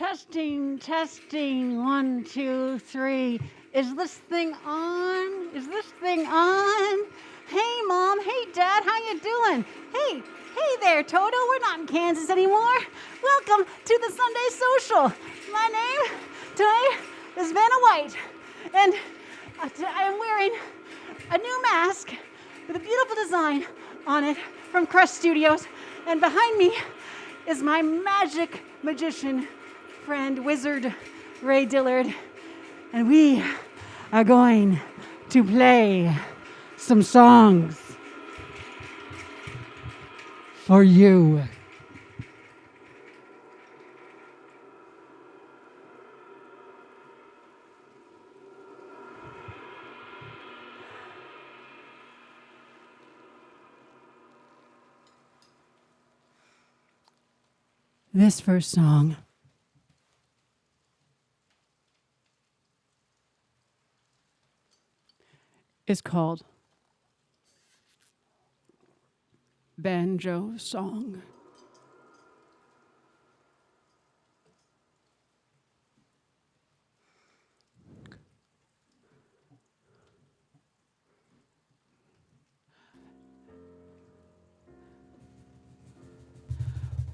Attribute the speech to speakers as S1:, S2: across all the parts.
S1: Testing, testing, 1, 2, 3. Is this thing on? Is this thing on? Hey, Mom. Hey, Dad. How you doing? Hey there, Toto. We're not in Kansas anymore. Welcome to the Sunday Social. My name today is Vanna White, and I am wearing a new mask with a beautiful design on it from Crest Studios, and behind me is my magic magician friend, wizard Ray Dillard, and we are going to play some songs for you. This first song is called Banjo Song.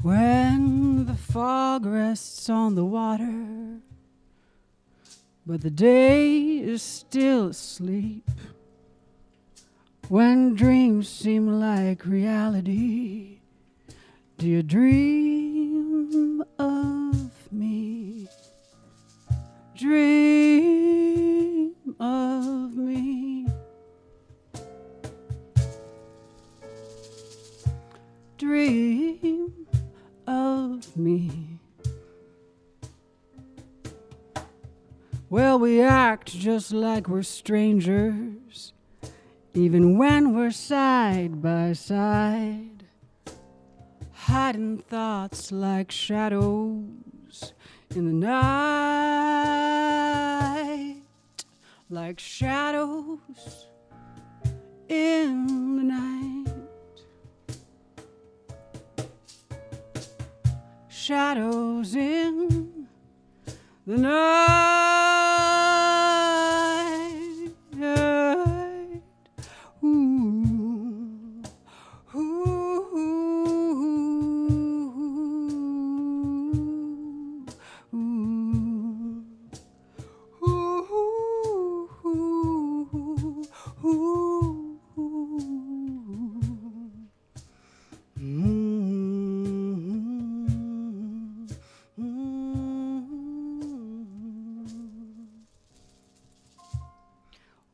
S1: When the fog rests on the water, but the day is still asleep, when dreams seem like reality, do you dream of me? Dream of me. Dream of me. Well, we act just like we're strangers, even when we're side by side, hiding thoughts like shadows in the night, like shadows in the night, shadows in the night.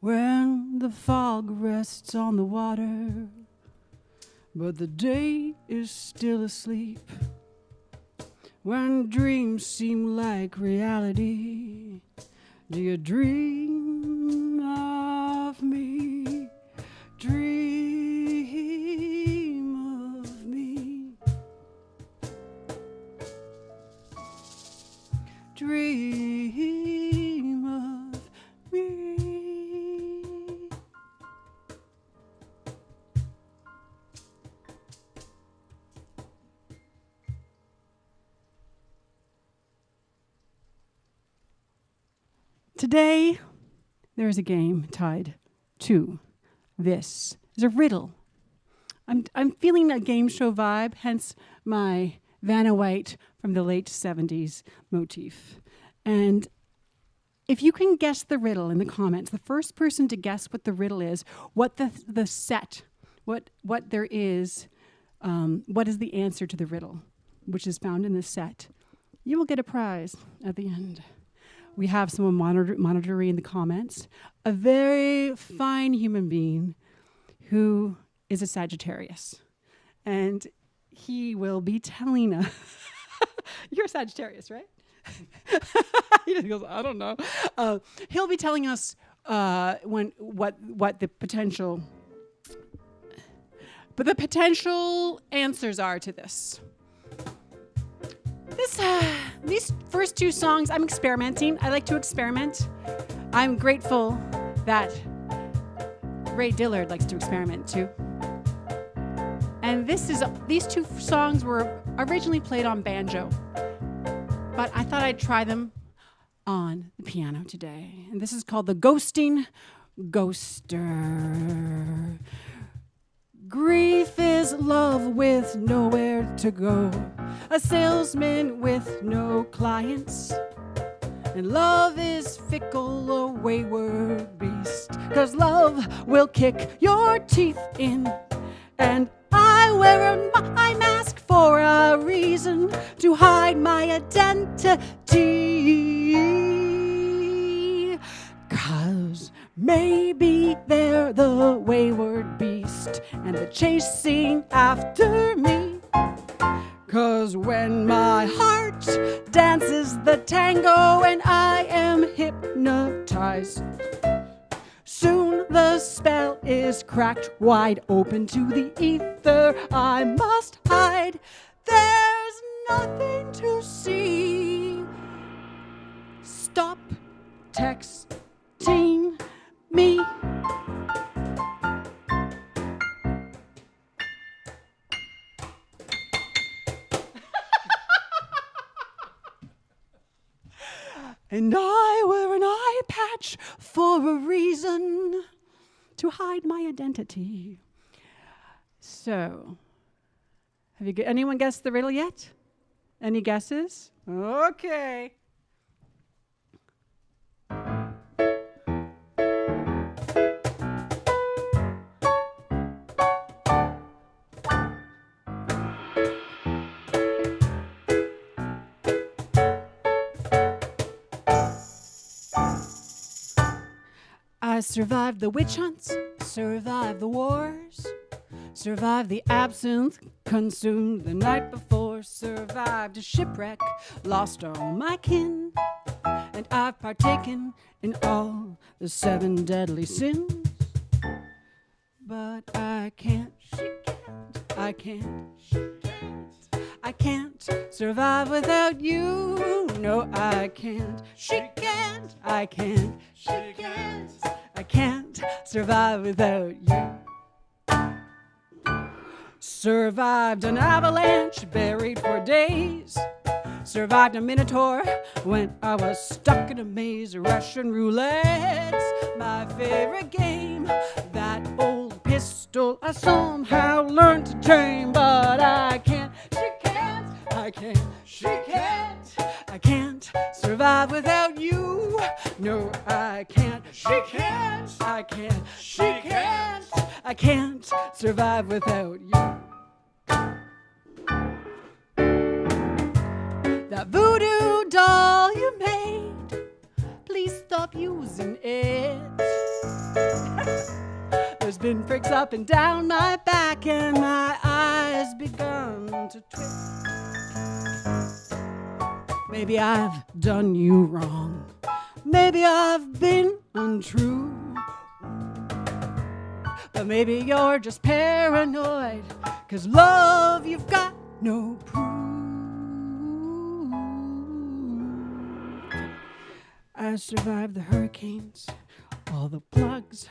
S1: When the fog rests on the water, but the day is still asleep, when dreams seem like reality, do you dream of me? Dream of me. Dream of me. Today, there is a game tied to this. There's a riddle. I'm feeling a game show vibe, hence my Vanna White from the late 70s motif. And if you can guess the riddle in the comments, the first person to guess what the riddle is, what the set, what there is, what is the answer to the riddle, which is found in the set, you will get a prize at the end. We have someone monitoring in the comments, a very fine human being who is a Sagittarius. And he will be telling us, you're a Sagittarius, right? He just goes, I don't know. He'll be telling us what the potential answers are to this. These first two songs, I'm experimenting. I like to experiment. I'm grateful that Ray Dillard likes to experiment too. And these two songs were originally played on banjo. but I thought I'd try them on the piano today. And this is called The Ghosting Ghoster. Grief is love with nowhere to go, a salesman with no clients. And love is fickle, a wayward beast, 'cause love will kick your teeth in. And I wear my mask for a reason, to hide my identity. 'Cause maybe they're the wayward beast and they're chasing after me. 'Cause when my heart dances the tango and I am hypnotized, soon the spell is cracked wide open to the ether. I must hide. There's nothing to see. Stop texting me. And I wear an eye patch for a reason, to hide my identity. So, have anyone guessed the riddle yet? Any guesses? Okay. I survived the witch hunts, survived the wars, survived the absinthe consumed the night before, survived a shipwreck, lost all my kin, and I've partaken in all the 7 deadly sins. But I can't, I can't survive without you. No, I can't, I can't survive without you. Survived an avalanche, buried for days. Survived a minotaur when I was stuck in a maze. Russian roulette's my favorite game. That old pistol I somehow learned to tame. But I can't, I can't survive without you. No, I can't, I can't survive without you. That voodoo doll you made, please stop using it. There's been pricks up and down my back and my eyes begun to twist. Maybe I've done you wrong. Maybe I've been untrue. But maybe you're just paranoid, 'cause love, you've got no proof. I survived the hurricanes, all the plugs,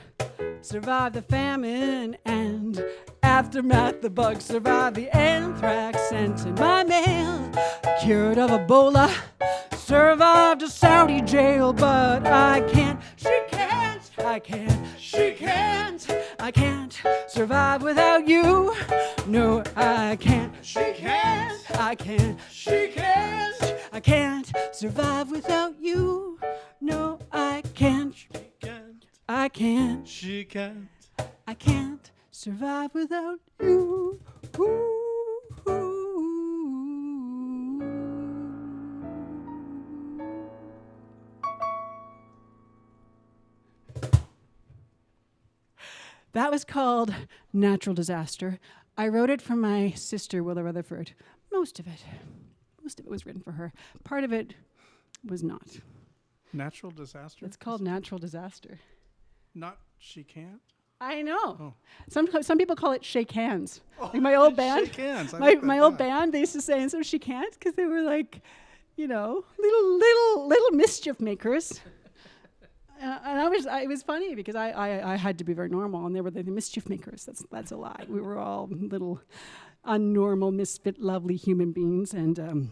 S1: survived the famine and aftermath, the bugs, survived the anthrax sent in my mail, cured of Ebola, survived a Saudi jail. But I can't, I can't survive without you. No, I can't, I can't survive without you. No, I can't, I can't survive without you. Ooh. That was called Natural Disaster. I wrote it for my sister, Willa Rutherford. Most of it was written for her. Part of it was not.
S2: Natural Disaster?
S1: It's called Natural Disaster.
S2: Not She Can't?
S1: I know.
S2: Oh.
S1: Some people call it Shake Hands. Like my old band.
S2: Shake Hands.
S1: My old band, they used to say, and so She Can't, because they were like, you know, little mischief makers. And it was funny because I had to be very normal, and they were the mischief makers. That's a lie. We were all little unnormal, misfit, lovely human beings, and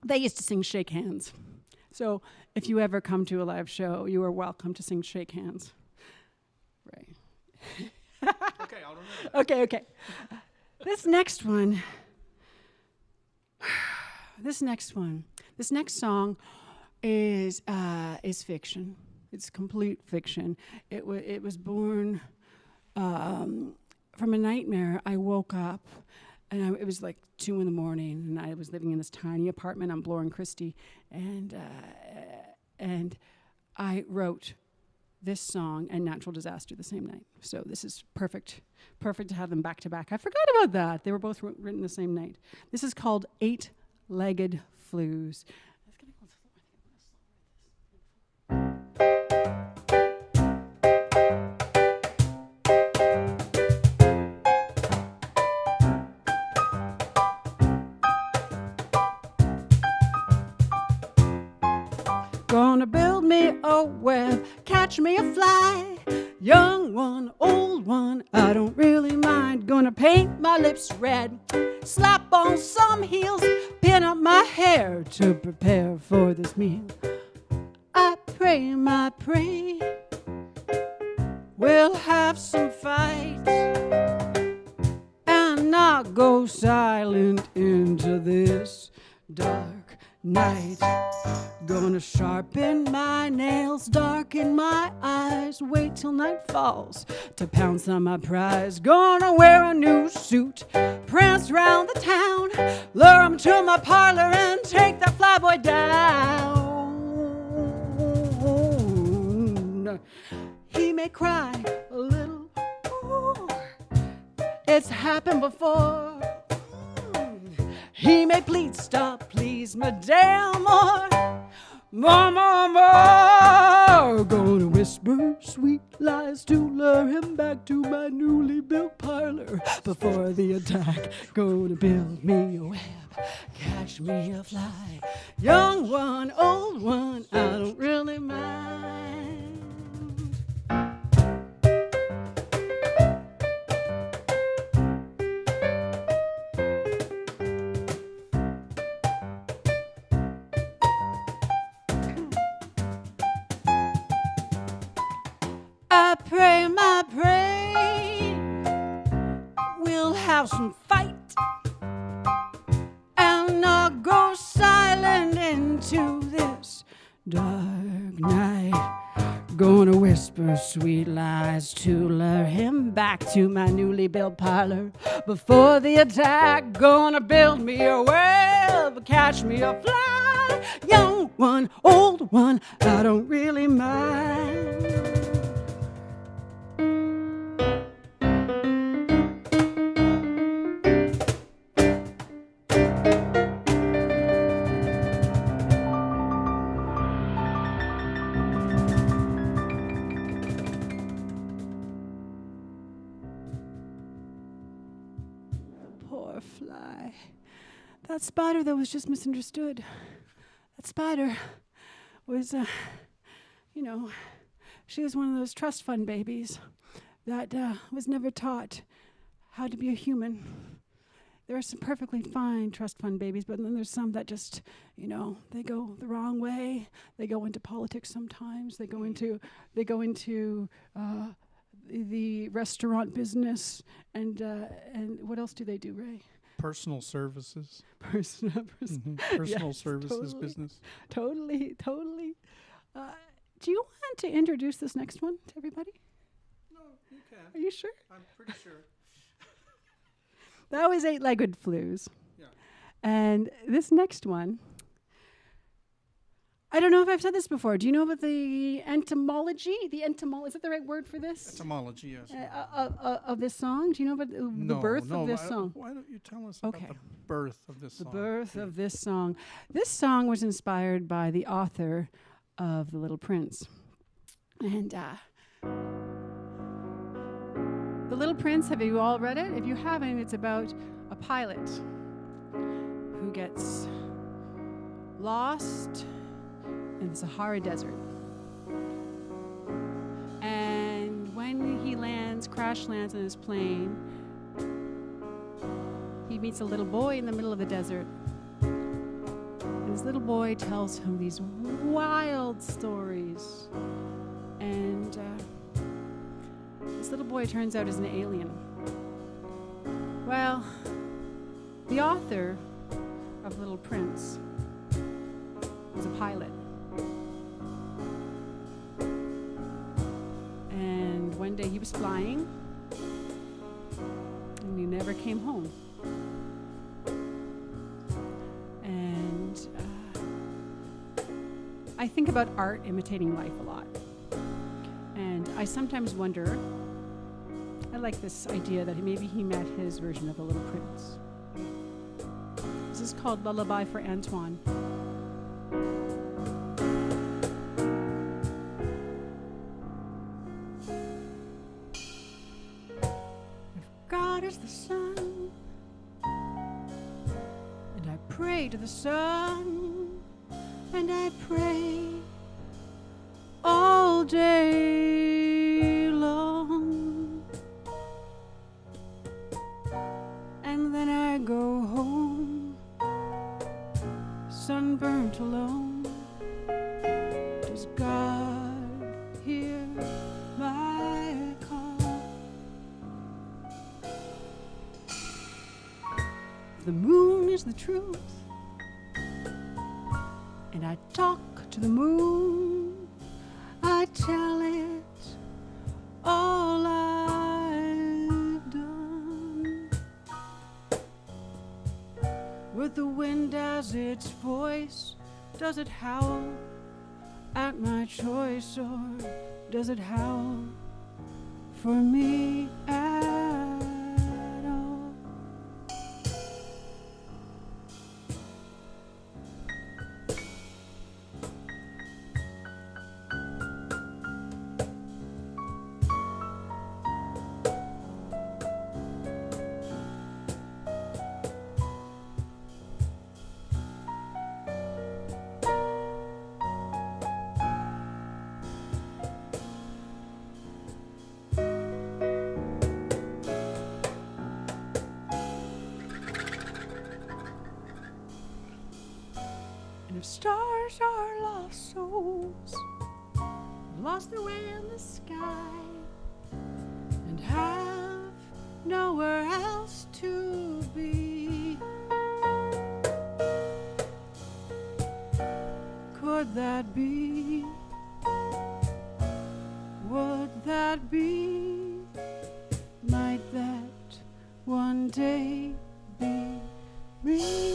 S1: they used to sing Shake Hands. So if you ever come to a live show, you are welcome to sing Shake Hands. Right.
S2: Okay, I'll remember that.
S1: Okay. This next song is fiction. It's complete fiction. It was born from a nightmare. I woke up, and it was like 2 a.m, and I was living in this tiny apartment on Bloor and Christie, and I wrote this song and Natural Disaster the same night. So this is perfect to have them back to back. I forgot about that. They were both written the same night. This is called Eight-Legged Flues. Gonna build me a web, catch me a fly. Young one, old one, I don't really mind. Gonna paint my lips red, slap on some heels, pin up my hair to prepare for this meal. I pray, my pray, we'll have some fight and not go silent into this dark night. Gonna sharpen my nails, darken my eyes, wait till night falls to pounce on my prize. Gonna wear a new suit, prance round the town, lure him to my parlor and take that flyboy down. He may cry a little, ooh, it's happened before. He may plead, stop, please, madame, or more. Gonna whisper sweet lies to lure him back to my newly built parlor before the attack. Gonna build me a web, catch me a fly. Young one, old one, I don't really mind. I pray, my pray, we'll have some fight and not go silent into this dark night. Gonna whisper sweet lies to lure him back to my newly built parlor before the attack. Gonna build me a web, catch me a fly. Young one, old one, I don't really mind. Poor fly. That spider, though, was just misunderstood. That spider was, she was one of those trust fund babies that was never taught how to be a human. There are some perfectly fine trust fund babies, but then there's some that just, they go the wrong way. They go into politics sometimes. They go into the restaurant business, and what else do they do, Ray?
S2: Personal services.
S1: Personal
S2: Personal services business.
S1: Totally. Do you want to introduce this next one to everybody?
S2: No, you can.
S1: Are you sure?
S2: I'm pretty sure.
S1: That was Eight-Legged Flues.
S2: Yeah.
S1: And this next one, I don't know if I've said this before. Do you know about the etymology? Is that the right word for this?
S2: Etymology, yes.
S1: Of this song? Do you know about the birth of this song?
S2: Why don't you tell us about the birth of this song?
S1: The birth of this song. This song was inspired by the author of The Little Prince. And The Little Prince, have you all read it? If you haven't, it's about a pilot who gets lost in the Sahara Desert. And when he crash lands in his plane, he meets a little boy in the middle of the desert. And this little boy tells him these wild stories. And this little boy turns out as an alien. Well, the author of Little Prince was a pilot. And one day he was flying, and he never came home. And I think about art imitating life a lot. And I sometimes wonder, I like this idea that maybe he met his version of the Little Prince. This is called Lullaby for Antoine. If God is the sun, and I pray to the sun, and I pray all day long, and then I go home sunburnt alone. Does God hear my call? The moon is the truth, and I talk to the moon. I tell it all I've done. With the wind as its voice, does it howl at my choice, or does it howl for me at all? And if stars are lost souls, lost their way in the sky, and have nowhere else to be, could that be? Would that be? Might that one day be me?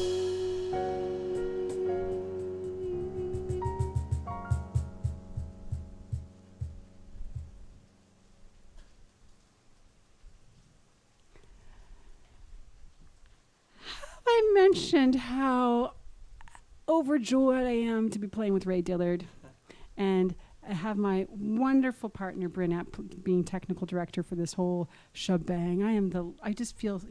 S1: I mentioned how overjoyed I am to be playing with Ray Dillard, and I have my wonderful partner Brynette being technical director for this whole shebang. I just feel,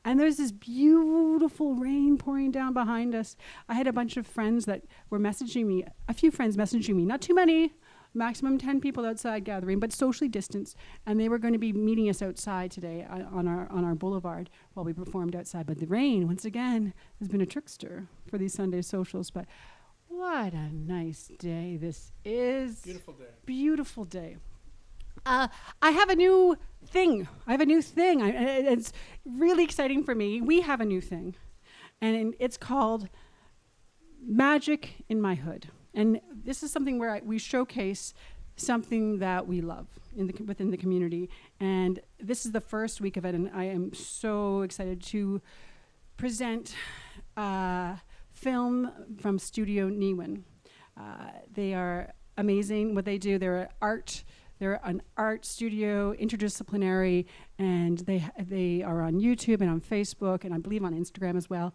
S1: and there's this beautiful rain pouring down behind us. I had a bunch of friends that were messaging me, a few friends messaging me, not too many, maximum 10 people outside gathering, but socially distanced, and they were going to be meeting us outside today on our boulevard while we performed outside. But the rain, once again, has been a trickster for these Sunday socials. But what a nice day this is.
S2: Beautiful day.
S1: Beautiful day. I have a new thing. It's really exciting for me. We have a new thing, and it's called Magic in My Hood. And this is something where we showcase something that we love within the community. And this is the first week of it, and I am so excited to present film from Studio Niwen. They are amazing what they do. They're an art studio, interdisciplinary, and they are on YouTube and on Facebook, and I believe on Instagram as well.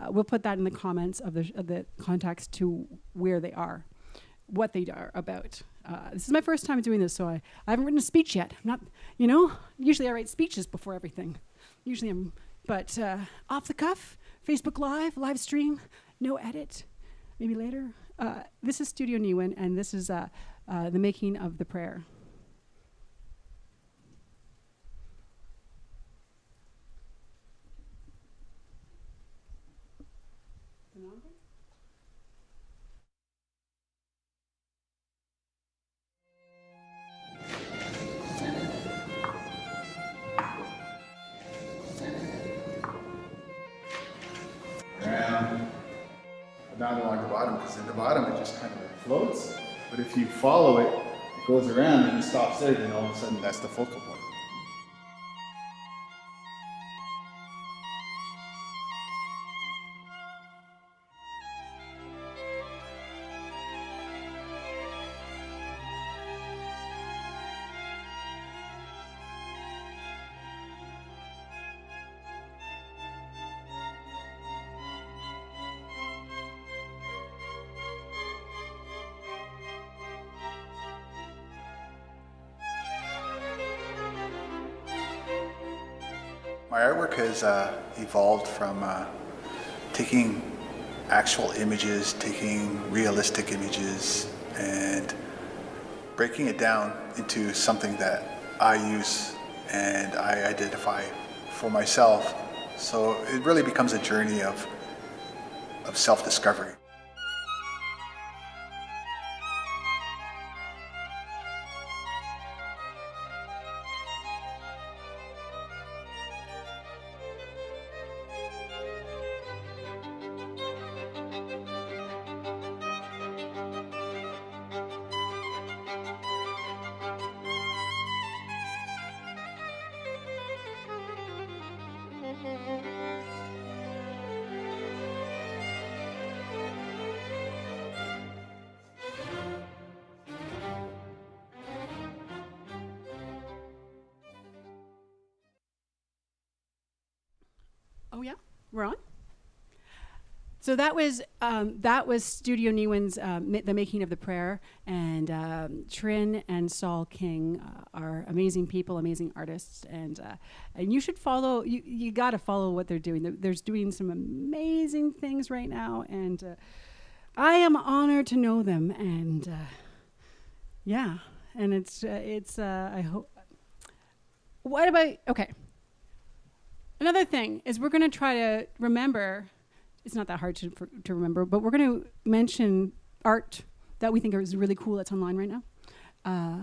S1: We'll put that in the comments of the contacts to where they are, what they are about. This is my first time doing this, so I haven't written a speech yet. I'm not, usually I write speeches before everything. But off the cuff, Facebook live stream, no edit, maybe later. This is Studio Niwen, and this is the making of the prayer.
S3: not along the bottom, because in the bottom it just kind of like floats. But if you follow it, it goes around and it stops there, then all of a sudden that's the focal point. My artwork has evolved from taking actual images, taking realistic images, and breaking it down into something that I use and I identify for myself. So it really becomes a journey of self-discovery.
S1: Oh yeah, we're on. So that was Studio Niwen's The Making of the Prayer, and Trin and Saul King are amazing people, amazing artists, and you should follow. You got to follow what they're doing. They're doing some amazing things right now, and I am honored to know them. And yeah, and it's I hope. What about okay? Another thing is we're going to try to remember. It's not that hard to remember, but we're going to mention art that we think is really cool that's online right now,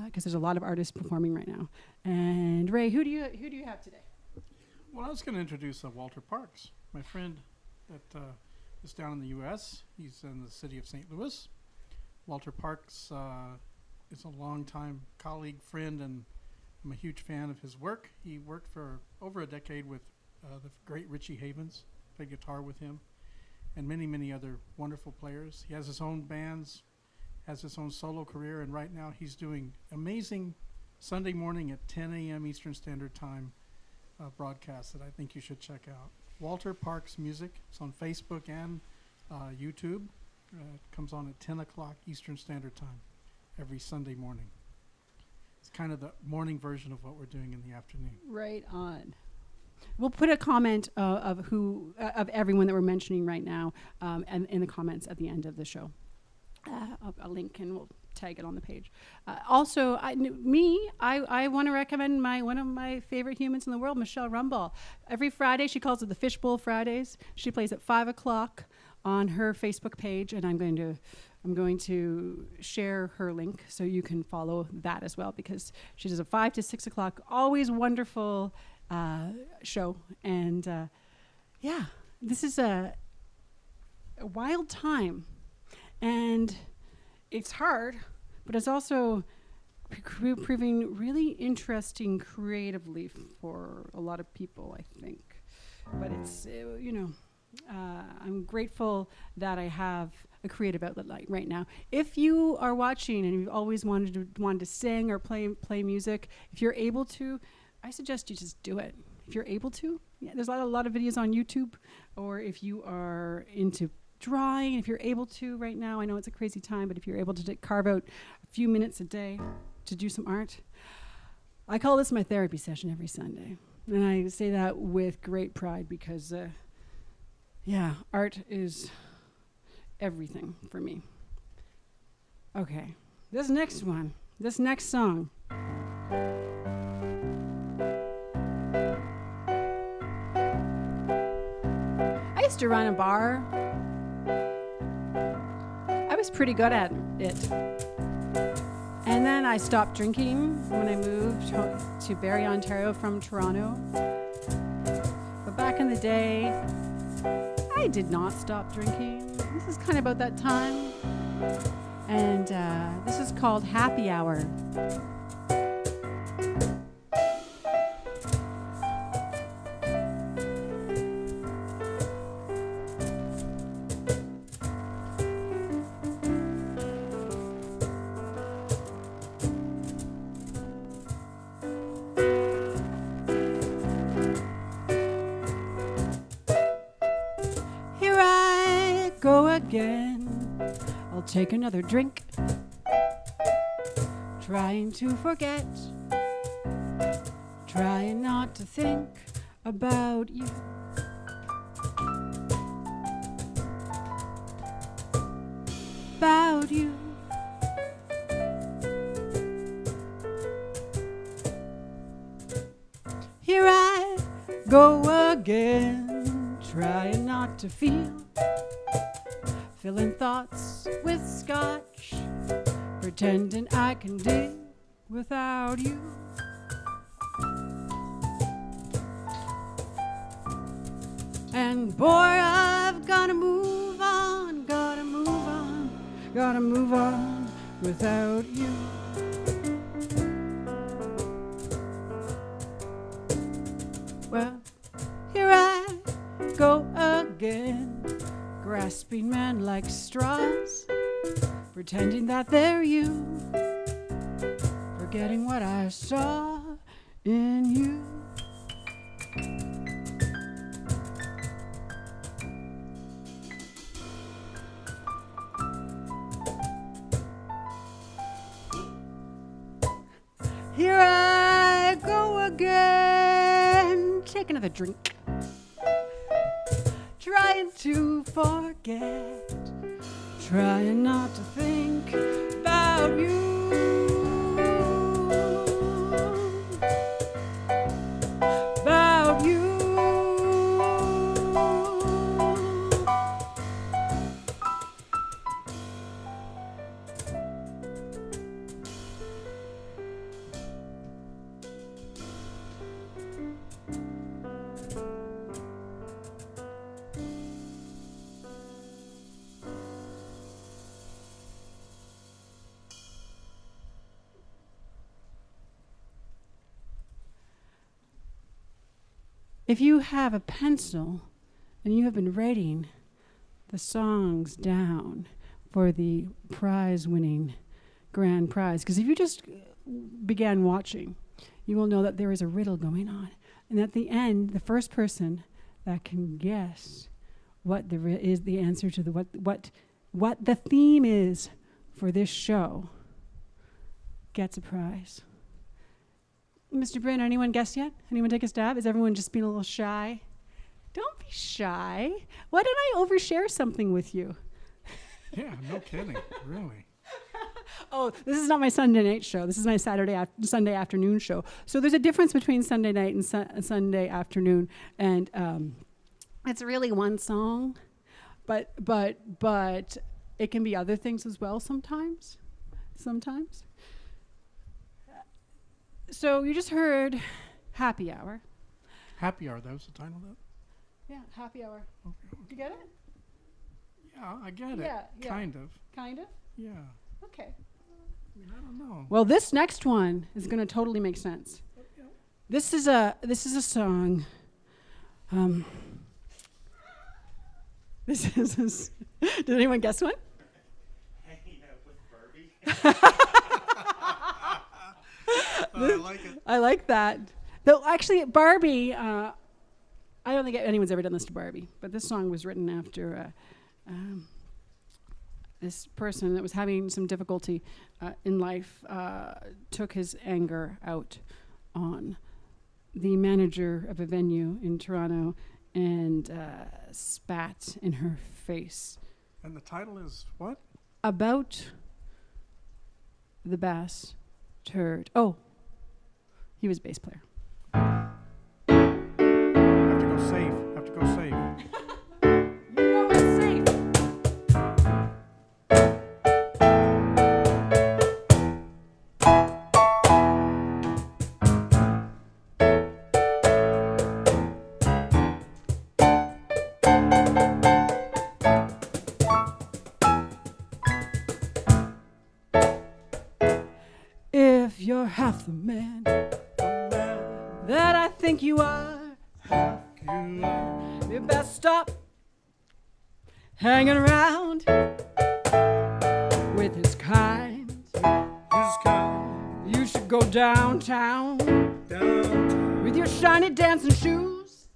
S1: because there's a lot of artists performing right now. And Ray, who do you have today?
S2: Well, I was going to introduce Walter Parks, my friend that is down in the U.S. He's in the city of St. Louis. Walter Parks is a longtime colleague, friend, and I'm a huge fan of his work. He worked for over a decade with the great Richie Havens, played guitar with him, and many, many other wonderful players. He has his own bands, has his own solo career, and right now he's doing amazing Sunday morning at 10 a.m. Eastern Standard Time broadcasts that I think you should check out. Walter Parks Music. It's on Facebook and YouTube. It comes on at 10 o'clock Eastern Standard Time every Sunday morning. It's kind of the morning version of what we're doing in the afternoon.
S1: Right on. We'll put a comment of everyone that we're mentioning right now, and in the comments at the end of the show. A link, and we'll tag it on the page. Also, I want to recommend one of my favorite humans in the world, Michelle Rumball. Every Friday, she calls it the Fishbowl Fridays. She plays at 5 o'clock on her Facebook page, and I'm going to share her link so you can follow that as well, because she does a 5 to 6 o'clock, always wonderful show. And yeah, this is a wild time, and it's hard, but it's also proving really interesting creatively for a lot of people, I think. But it's I'm grateful that I have a creative outlet like right now. If you are watching and you've always wanted to sing or play music, if you're able to, I suggest you just do it. If you're able to, yeah, there's a lot of videos on YouTube. Or if you are into drawing, if you're able to right now, I know it's a crazy time, but if you're able to carve out a few minutes a day to do some art, I call this my therapy session every Sunday. And I say that with great pride because, art is everything for me. Okay, this next song. I used to run a bar. I was pretty good at it. And then I stopped drinking when I moved to Barrie, Ontario from Toronto. But back in the day, I did not stop drinking. This is kind of about that time. And this is called Happy Hour. Again, I'll take another drink, trying to forget, trying not to think about you. About you. Here I go again, trying not to feel, filling thoughts with scotch, pretending I can deal without you. And boy, I've gotta move on, gotta move on, gotta move on without you. Well, here I go again, grasping men like straws, pretending that they're you, forgetting what I saw in you. Here I go again, take another drink, trying to forget, trying not to think about you. About you. If you have a pencil and you have been writing the songs down for the prize-winning grand prize, because if you just began watching, you will know that there is a riddle going on. And at the end, the first person that can guess what is the answer to what the theme is for this show gets a prize. Mr. Bryn, anyone guess yet? Anyone take a stab? Is everyone just being a little shy? Don't be shy. Why don't I overshare something with you?
S2: Yeah, no kidding, really.
S1: Oh, this is not my Sunday night show. This is my Sunday afternoon show. So there's a difference between Sunday night and Sunday afternoon, and it's really one song, but it can be other things as well sometimes. So you just heard Happy Hour.
S2: Happy Hour, that was the title of it?
S1: Yeah, Happy Hour.
S2: Okay.
S1: You get it?
S2: Yeah, I get it.
S1: Yeah.
S2: Kind of.
S1: Kind of?
S2: Yeah.
S1: Okay.
S2: I mean, I don't know.
S1: Well, this next one is going to totally make sense.
S2: Yeah.
S1: This is a song. Did anyone guess one?
S4: Hanging out with Barbie.
S2: I like it.
S1: I like that. Though actually, Barbie, I don't think anyone's ever done this to Barbie, but this song was written after this person that was having some difficulty in life took his anger out on the manager of a venue in Toronto and spat in her face.
S2: And the title is what?
S1: About the bass turd. Oh, he was a bass player.
S2: Have to go safe.
S1: You know it's safe. you're half the man that I think you are. You best stop hanging around with his kind. You should go downtown with your shiny dancing shoes.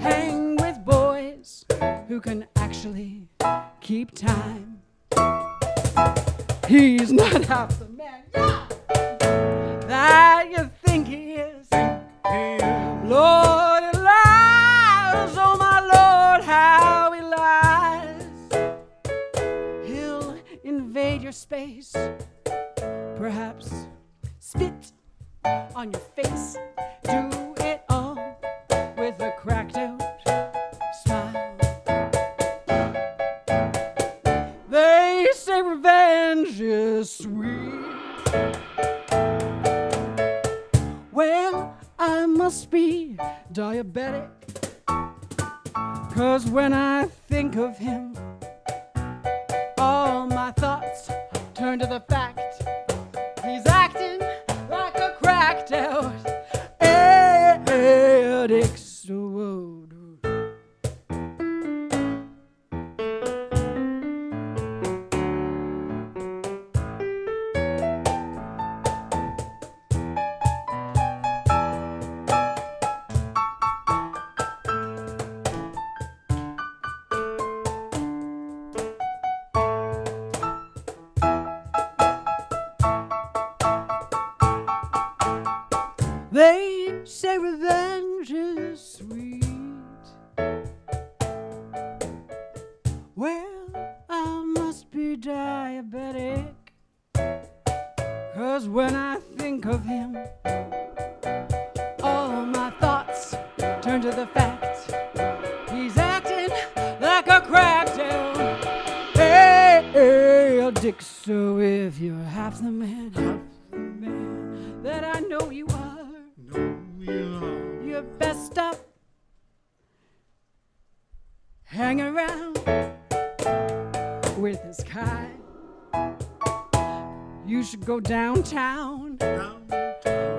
S1: Hang with boys who can actually keep time. He's not half the man that you think he is. Lord, he lies, oh my Lord, how he lies. He'll invade your space, perhaps spit on your face, do it all with a cracked out smile. They say revenge is sweet. Well, I must be diabetic, 'cause when I think of him, all my thoughts turn to the fact he's acting like a cracked out addict. They say revenge is sweet. Well, I must be diabetic, 'cause when I think of him, all my thoughts turn to the fact he's acting like a cracked out addict. So if you're half the man that I know you are, you best stop hanging around with his kind. You should go downtown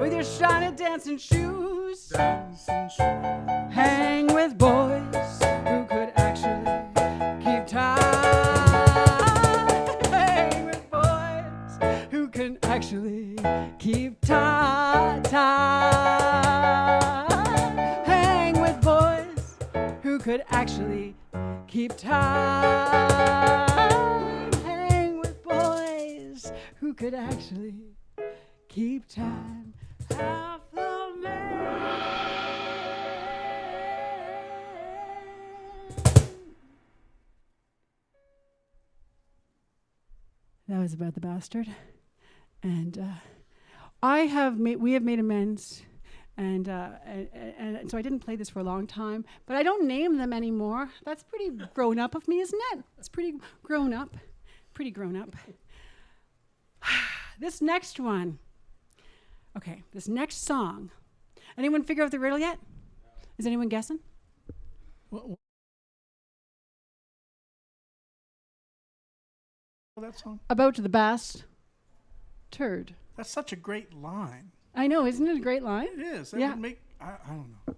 S1: with your shiny dancing shoes. Hang with boys who could actually keep time. Hang with boys who can actually keep time. Hang with boys who could actually keep time. Hang with boys who could actually keep time. Half the man. That was about the bastard, and we have made amends, and so I didn't play this for a long time, but I don't name them anymore. That's pretty grown up of me, isn't it? It's pretty grown up. This next one. Okay, this next song. Anyone figure out the riddle yet? Is anyone guessing?
S2: That song?
S1: About the bastard.
S2: That's such a great line.
S1: I know, isn't it a great line?
S2: It is. That
S1: Yeah.
S2: would make, I don't know.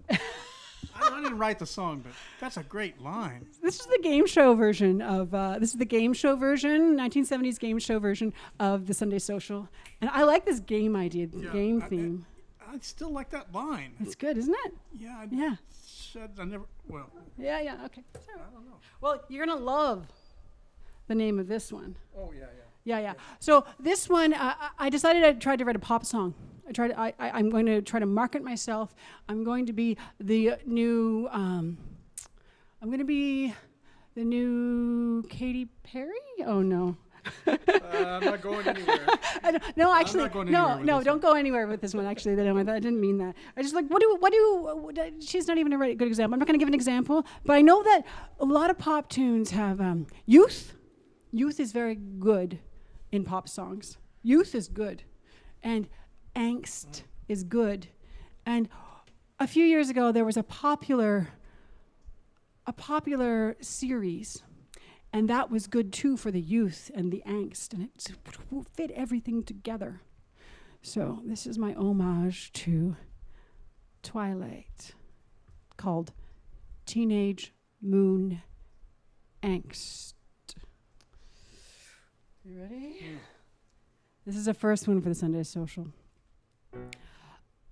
S2: I didn't write the song, but that's a great line.
S1: This is the game show version of 1970s game show version of the Sunday Social. And I like this game idea, the game theme.
S2: I still like that line.
S1: It's good, isn't it?
S2: Yeah.
S1: Yeah.
S2: I never, well.
S1: Yeah, okay. Sorry.
S2: I don't know.
S1: Well, you're going to love the name of this one.
S2: Oh, yeah.
S1: Yeah. So this one, I decided I'd try to write a pop song. I'm going to try to market myself. I'm going to be the new, Katy Perry? Oh, no.
S2: I'm not going anywhere.
S1: Don't go anywhere with this one. Actually, I didn't mean that. I just she's not even a good example. I'm not going to give an example, but I know that a lot of pop tunes have youth. Youth is very good in pop songs. Youth is good, and angst is good. And a few years ago, there was a popular series, and that was good too for the youth and the angst, and it fit everything together. So this is my homage to Twilight, called Teenage Moon Angst. You ready?
S2: Yeah.
S1: This is the first one for the Sunday Social.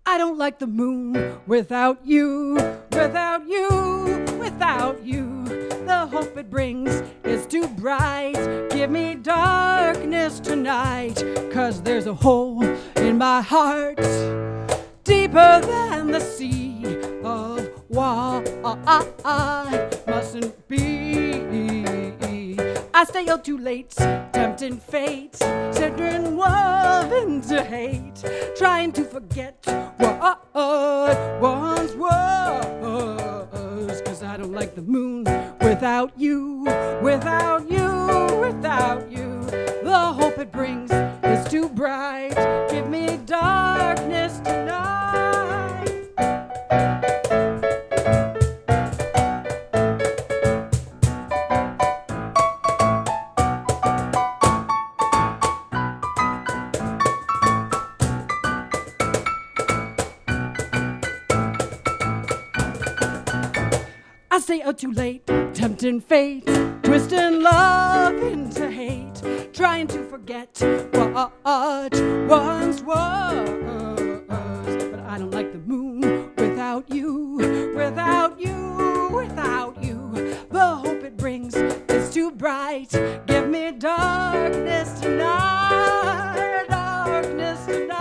S1: I don't like the moon without you, without you, without you. The hope it brings is too bright. Give me darkness tonight, 'cause there's a hole in my heart deeper than the sea of why mustn't be. I stay up too late, tempting fate, centering love into hate, trying to forget what once was. 'Cause I don't like the moon without you, without you, without you. The hope it brings is too bright. Give me darkness tonight. I stay out too late, tempting fate, twisting love into hate, trying to forget what once was. But I don't like the moon without you, without you, without you. The hope it brings is too bright. Give me darkness tonight, darkness tonight.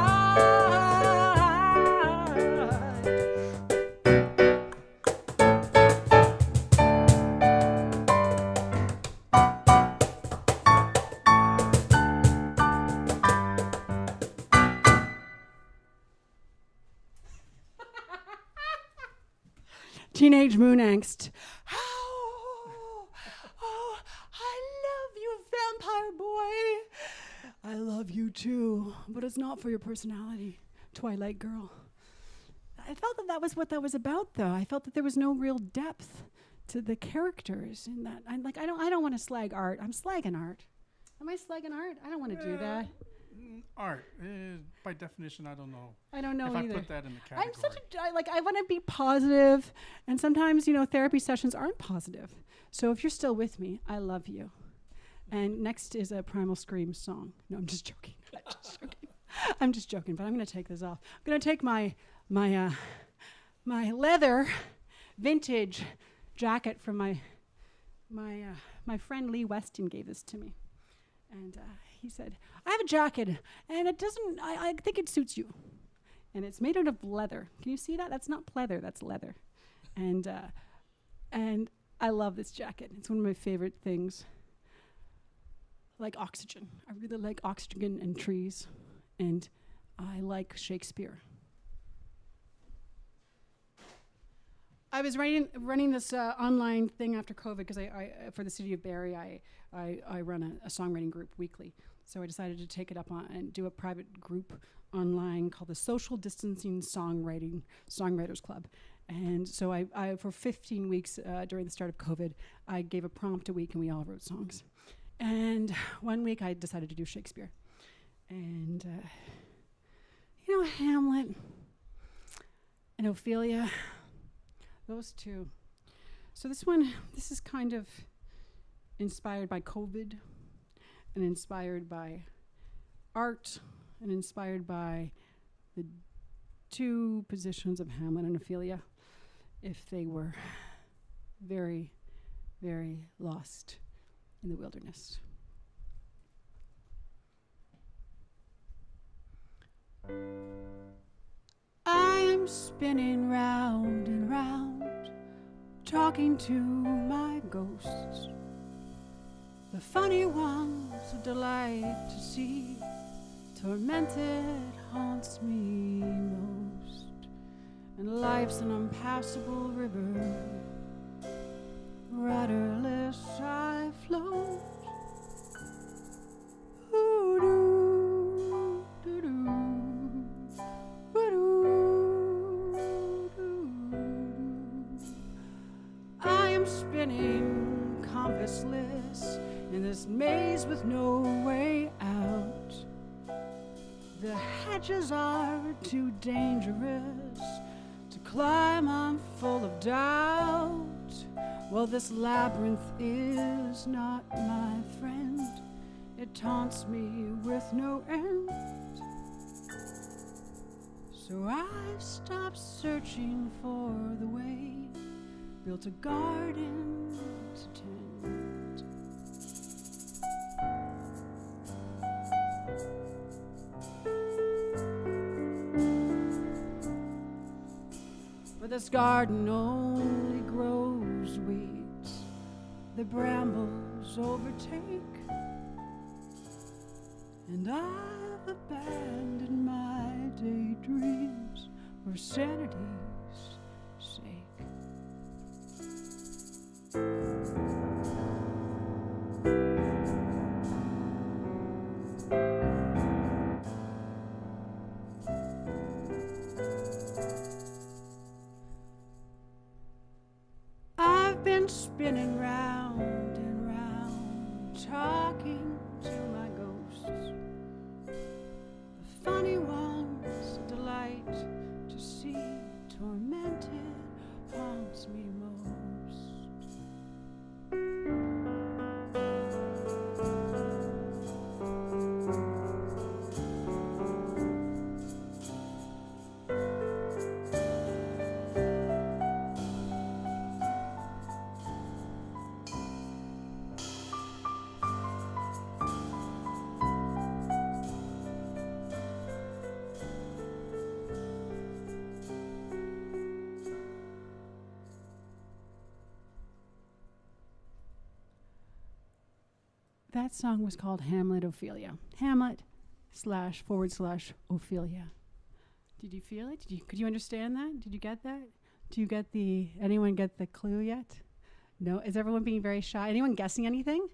S1: Teenage Moon Angst. Oh, I love you, vampire boy. I love you too, but it's not for your personality, Twilight girl. I felt that was what that was about, though. I felt that there was no real depth to the characters in that. I don't want to slag art. I'm slagging art. Am I slagging art? I don't want to do that.
S2: Art, by definition, I don't know.
S1: I don't know
S2: if
S1: either.
S2: I put that in the category.
S1: I'm such a I want to be positive, and sometimes therapy sessions aren't positive. So if you're still with me, I love you. And next is a Primal Scream song. No, I'm just joking. I'm just joking. But I'm going to take this off. I'm going to take my leather vintage jacket from my friend Lee Weston gave this to me, and he said, I have a jacket, and it doesn't, I think it suits you. And it's made out of leather. Can you see that? That's not pleather, that's leather. And I love this jacket. It's one of my favorite things. I like oxygen. I really like oxygen and trees. And I like Shakespeare. I was running this online thing after COVID because I for the city of Barrie, I run a songwriting group weekly. So I decided to take it up and do a private group online called the Social Distancing Songwriters Club. And so I for 15 weeks during the start of COVID, I gave a prompt a week and we all wrote songs. And one week I decided to do Shakespeare. And, Hamlet and Ophelia, those two. So this is kind of inspired by COVID and inspired by art and inspired by the two positions of Hamlet and Ophelia if they were very, very lost in the wilderness. I'm spinning round and round, talking to my ghosts. The funny ones a delight to see, tormented haunts me most. And life's an impassable river, rudderless I float. I am spinning compassless in this maze with no way out. The hedges are too dangerous to climb, I'm full of doubt. Well, this labyrinth is not my friend. It taunts me with no end. So I've stopped searching for the way, built a garden to tend. But this garden only grows weeds the brambles overtake, and I've abandoned my daydreams for sanity's sake. I've been spinning round and round, talking to my ghosts. The funny ones, a delight to see, tormented haunts me most. That song was called Hamlet Ophelia. Hamlet / Ophelia. Did you feel it? Could you understand that? Did you get that? Anyone get the clue yet? No? Is everyone being very shy? Anyone guessing anything?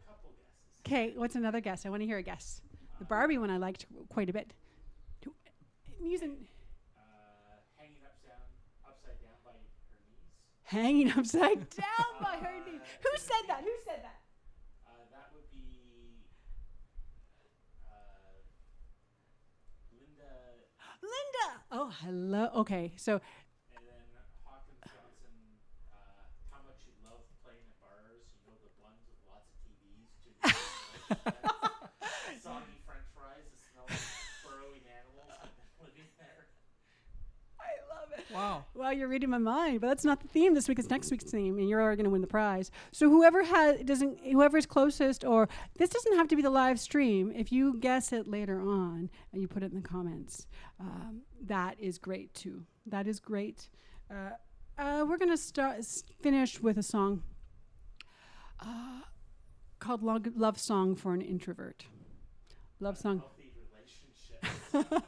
S4: Couple guesses.
S1: Okay, what's another guess? I want to hear a guess. The Barbie one I liked quite a bit. Using
S4: Hanging upside down by her knees.
S1: hanging upside down by her knees. Who said that?
S4: That would be Linda.
S1: Linda! Oh, hello. Okay, so
S4: And then Hawkins Johnson, how much you love playing at bars. You know, the ones with lots of TVs. Soggy French fries that smell like burrowing animals have been living there.
S1: I love it.
S2: Wow.
S1: Well, you're reading my mind, but that's not the theme this week. It's next week's theme, and you're already going to win the prize. So whoever's closest, or this doesn't have to be the live stream. If you guess it later on and you put it in the comments, that is great too. That is great. We're going to finish with a song called "Love Song for an Introvert." Love song.
S4: Healthy relationships.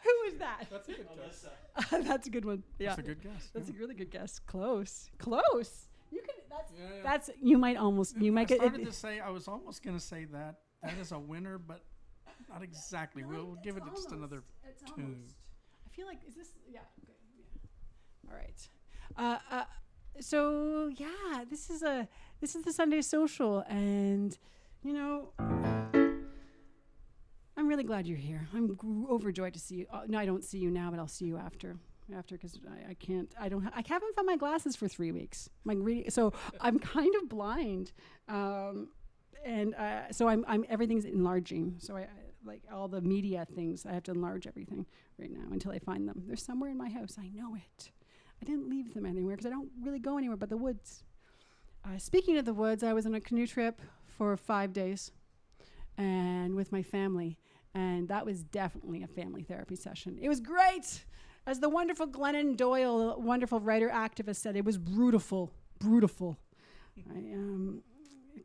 S1: Who is that?
S2: That's a good guess.
S4: Alyssa.
S1: That's a good one. Yeah.
S2: That's a good guess.
S1: That's
S2: yeah.
S1: a really good guess. Close. You can.
S2: Yeah, yeah.
S1: That's. You might almost. You might
S2: I
S1: get.
S2: started to say, I was almost going to say that. That is a winner, but not exactly. We'll give it just another tune.
S1: I feel like, is this. Yeah. Okay. Yeah. All right. So yeah, this is the Sunday Social, and you know, I'm really glad you're here. I'm overjoyed to see you. No, I don't see you now, but I'll see you after, because I can't. I haven't found my glasses for 3 weeks. So I'm kind of blind, and so I'm everything's enlarging. So I like all the media things. I have to enlarge everything right now until I find them. They're somewhere in my house. I know it. I didn't leave them anywhere because I don't really go anywhere but the woods. Speaking of the woods, I was on a canoe trip for 5 days, and with my family. And that was definitely a family therapy session. It was great. As the wonderful Glennon Doyle, wonderful writer activist said, it was brutal.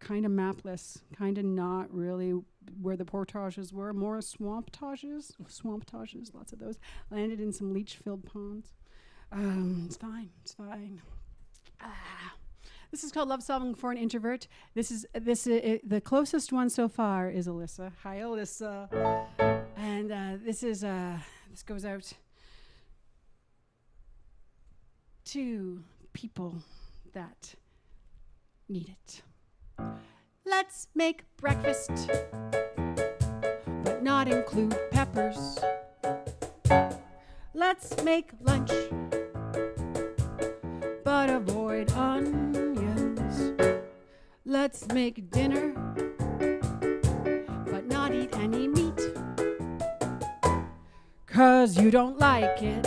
S1: Kind of mapless, kind of not really where the portages were, more swamptages, lots of those. Landed in some leach-filled ponds. It's fine. This is called Love Song for an Introvert. The closest one so far is Alyssa. Hi, Alyssa. And this goes out to people that need it. Let's make breakfast, but not not include peppers. Let's make lunch, but avoid onions. Let's make dinner, but not eat any meat. 'Cause you don't like it.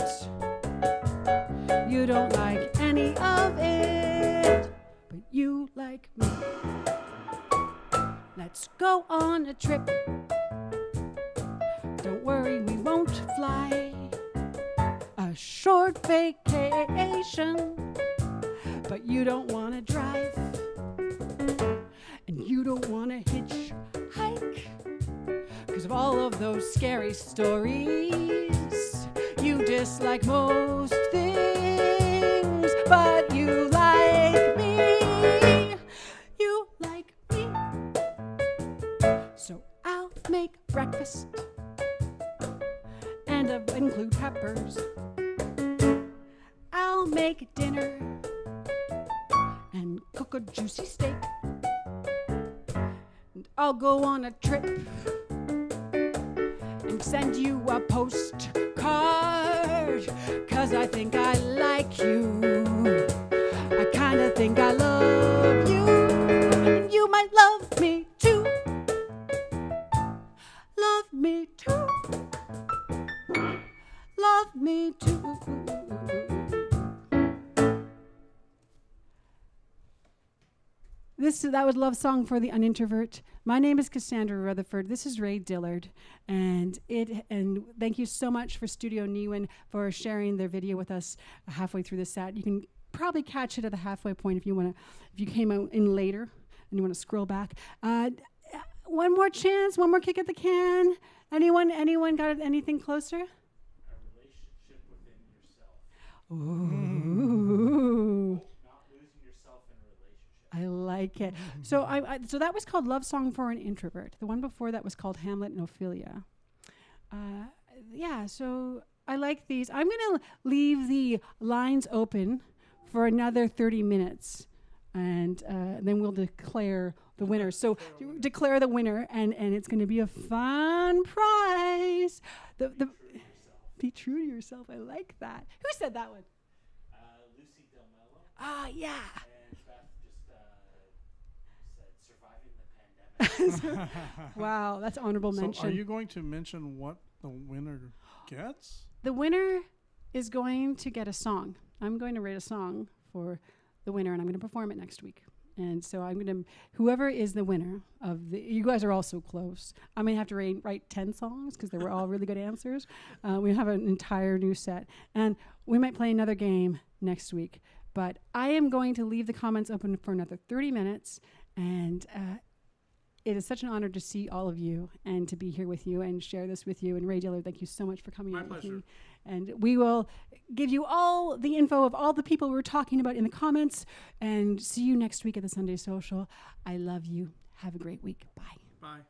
S1: You don't like any of it, but you like me. Let's go on a trip. Don't worry, we won't fly. A short vacation, but you don't want to drive. And you don't want to hitchhike. 'Cause of all of those scary stories, you dislike most things, but you like me. You like me. So I'll make breakfast and include peppers. I'll make dinner and cook a juicy steak. And I'll go on a trip and send you a postcard. 'Cause I think I like you. I kinda think I love you. And you might love me too. Love me too. Love me too. That was Love Song for the Introvert. My name is Cassandra Rutherford. This is Ray Dillard, and thank you so much for Studio Newen for sharing their video with us halfway through the set. You can probably catch it at the halfway point if you came out in later and you want to scroll back. One more chance, one more kick at the can. Anyone got anything closer?
S4: A relationship within yourself.
S1: Ooh.
S4: Not losing yourself in a relationship.
S1: I like it. So so that was called Love Song for an Introvert. The one before that was called Hamlet and Ophelia. So I like these. I'm going to leave the lines open for another 30 minutes, and then we'll declare the winner. So declare the winner, and it's going to be a fun prize. Be true to yourself. I like that. Who said that one?
S4: Lucy Del Mello.
S1: Ah, yeah.
S4: And Beth just said surviving the pandemic.
S1: Wow, that's honorable
S2: So
S1: mention.
S2: are you going to mention what the winner gets?
S1: The winner is going to get a song. I'm going to write a song for the winner, and I'm going to perform it next week. And so whoever is the winner you guys are all so close. I'm going to have to write 10 songs because they were all really good answers. We have an entire new set. And we might play another game next week. But I am going to leave the comments open for another 30 minutes. And it is such an honor to see all of you and to be here with you and share this with you. And Ray Dillard, thank you so much for coming
S2: My
S1: out with
S2: pleasure.
S1: me. And we will give you all the info of all the people we're talking about in the comments. And see you next week at the Sunday Social. I love you. Have a great week. Bye.
S2: Bye.